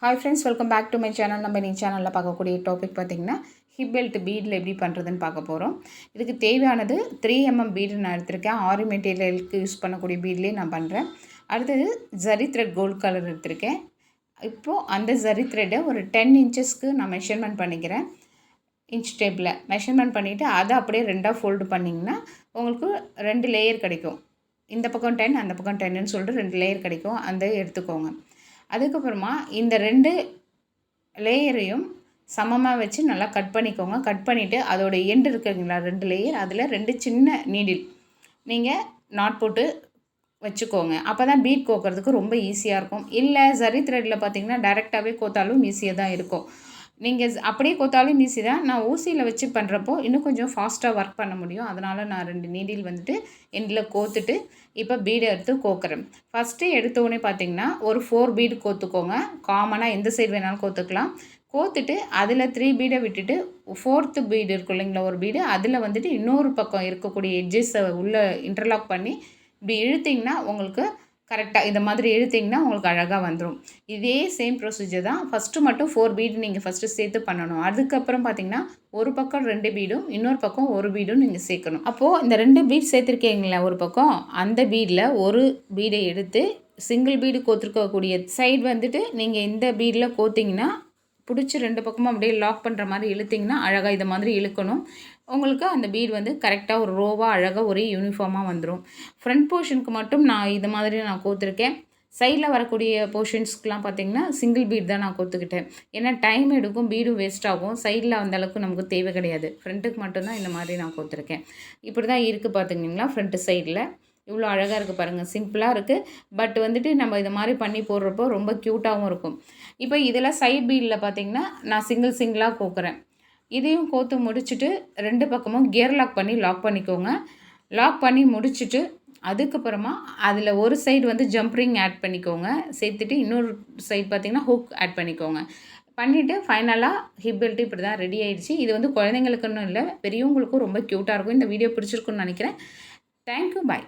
Hi friends, welcome back to my channel. நம்ம இந்த சேனலில் பார்க்கக்கூடிய டாபிக் பார்த்திங்கன்னா ஹிப் பெல்ட் பீடில் எப்படி பண்ணுறதுன்னு பார்க்க போகிறோம். இதுக்கு தேவையானது 3mm பீடு நான் எடுத்திருக்கேன். ஆரி மெட்டீரியலுக்கு யூஸ் பண்ணக்கூடிய பீட்லேயே நான் பண்ணுறேன். அடுத்தது ஜரி த்ரெட் கோல்ட் கலர் எடுத்திருக்கேன். இப்போது அந்த ஜரி த்ரெட்டை ஒரு 10 இன்ச்சஸ்க்கு நான் மெஷர்மெண்ட் பண்ணிக்கிறேன். இன்ச் டேப்பில் மெஷர்மெண்ட் பண்ணிவிட்டு அதை அப்படியே ரெண்டாக ஃபோல்டு பண்ணிங்கன்னா உங்களுக்கு 2 லேயர் கிடைக்கும். இந்த பக்கம் 10 அந்த பக்கம் 10ன்னு சொல்லிட்டு 2 லேயர் கிடைக்கும். அந்த எடுத்துக்கோங்க. அதுக்கப்புறமா இந்த 2 லேயரையும் சமமாக வச்சு நல்லா கட் பண்ணிக்கோங்க. கட் பண்ணிவிட்டு அதோட எண்டு இருக்குங்களா 2 லேயர், அதில் 2 சின்ன நீடில் நீங்கள் நாட் போட்டு வச்சுக்கோங்க. அப்போ தான் பீட் கோக்கிறதுக்கு ரொம்ப ஈஸியாக இருக்கும். இல்லை ஜரி த்ரெட்டில் பார்த்தீங்கன்னா டைரெக்டாகவே கோத்தாலும் ஈஸியாக தான் இருக்கும். நீங்கள் அப்படியே கோத்தாலும் ஈஸி தான். நான் ஊசியில் வச்சு பண்ணுறப்போ இன்னும் கொஞ்சம் ஃபாஸ்ட்டாக ஒர்க் பண்ண முடியும். அதனால் நான் 2 நீடில் வந்துட்டு எண்டில் கோத்துட்டு இப்போ பீடை எடுத்து கோக்குறேன். ஃபஸ்ட்டு எடுத்தோடனே பார்த்தீங்கன்னா ஒரு 4 பீடு கோத்துக்கோங்க. காமனாக எந்த சைடு வேணாலும் கோத்துக்கலாம். கோத்துட்டு அதில் 3 பீடை விட்டுட்டு 4th பீடு இருக்கும் இல்லைங்களா, ஒரு பீடு அதில் வந்துட்டு இன்னொரு பக்கம் இருக்கக்கூடிய எட்ஜஸை உள்ளே இன்டர்லாக் பண்ணி இப்படி இழுத்திங்கன்னா உங்களுக்கு கரெக்டாக இந்த மாதிரி இழுத்திங்கன்னா உங்களுக்கு அழகாக வந்துடும். இதே சேம் ப்ரொசீஜர் தான். ஃபஸ்ட்டு மட்டும் 4 பீடு நீங்கள் ஃபஸ்ட்டு சேர்த்து பண்ணணும். அதுக்கப்புறம் பார்த்தீங்கன்னா ஒரு பக்கம் 2 பீடும் இன்னொரு பக்கம் 1 பீடும் நீங்கள் சேர்க்கணும். அப்போது இந்த 2 பீட் சேர்த்துருக்கீங்களா ஒரு பக்கம், அந்த பீடில் ஒரு பீடை எடுத்து சிங்கிள் பீடு கோத்துருக்கக்கூடிய சைடு வந்துட்டு நீங்கள் இந்த பீடில் கோத்திங்கன்னா பிடிச்சி 2 பக்கமும் அப்படியே லாக் பண்ணுற மாதிரி இழுத்திங்கன்னா அழகாக இதை மாதிரி இழுக்கணும். உங்களுக்கு அந்த பீட் வந்து கரெக்டாக ஒரு ரோவாக அழகாக ஒரே யூனிஃபார்மாக வந்துடும். ஃப்ரண்ட் போர்ஷனுக்கு மட்டும் நான் இது மாதிரி நான் கோத்துருக்கேன். சைடில் வரக்கூடிய போர்ஷன்ஸ்க்கெலாம் பார்த்திங்கன்னா சிங்கிள் பீட் தான் நான் கோத்துக்கிட்டேன். ஏன்னா டைம் எடுக்கும், பீடும் வேஸ்ட் ஆகும். சைடில் அந்தளவுக்கு நமக்கு தேவை கிடையாது. ஃப்ரண்ட்டுக்கு மட்டும்தான் இந்த மாதிரி நான் கோத்துருக்கேன். இப்படி தான் இருக்குது பார்த்துக்கிங்களா ஃப்ரண்ட்டு சைடில். இவ்வளோ அழகாக இருக்குது பாருங்கள். சிம்பிளாக இருக்குது. பட் வந்துட்டு நம்ம இது மாதிரி பண்ணி போடுறப்போ ரொம்ப க்யூட்டாகவும் இருக்கும். இப்போ இதில் சைட் பீடில் பார்த்திங்கன்னா நான் சிங்கிளாக கோக்குறேன். இதையும் கோத்து முடிச்சுட்டு 2 பக்கமும் கியர் லாக் பண்ணிக்கோங்க. லாக் பண்ணி முடிச்சுட்டு அதுக்கப்புறமா அதில் ஒரு சைடு வந்து ஜம்ப் ரிங் ஆட் பண்ணிக்கோங்க. சேர்த்துட்டு இன்னொரு சைடு பார்த்திங்கன்னா ஹூக் ஆட் பண்ணிக்கோங்க. பண்ணிவிட்டு ஃபைனலாக ஹிப் பெல்ட் இப்படி தான் ரெடி ஆகிடுச்சு. இது வந்து குழந்தைங்களுக்குன்னு இல்லை, பெரியவங்களுக்கும் ரொம்ப க்யூட்டாக இருக்கும். இந்த வீடியோ பிடிச்சிருக்குன்னு நினைக்கிறேன். தேங்க்யூ, பாய்.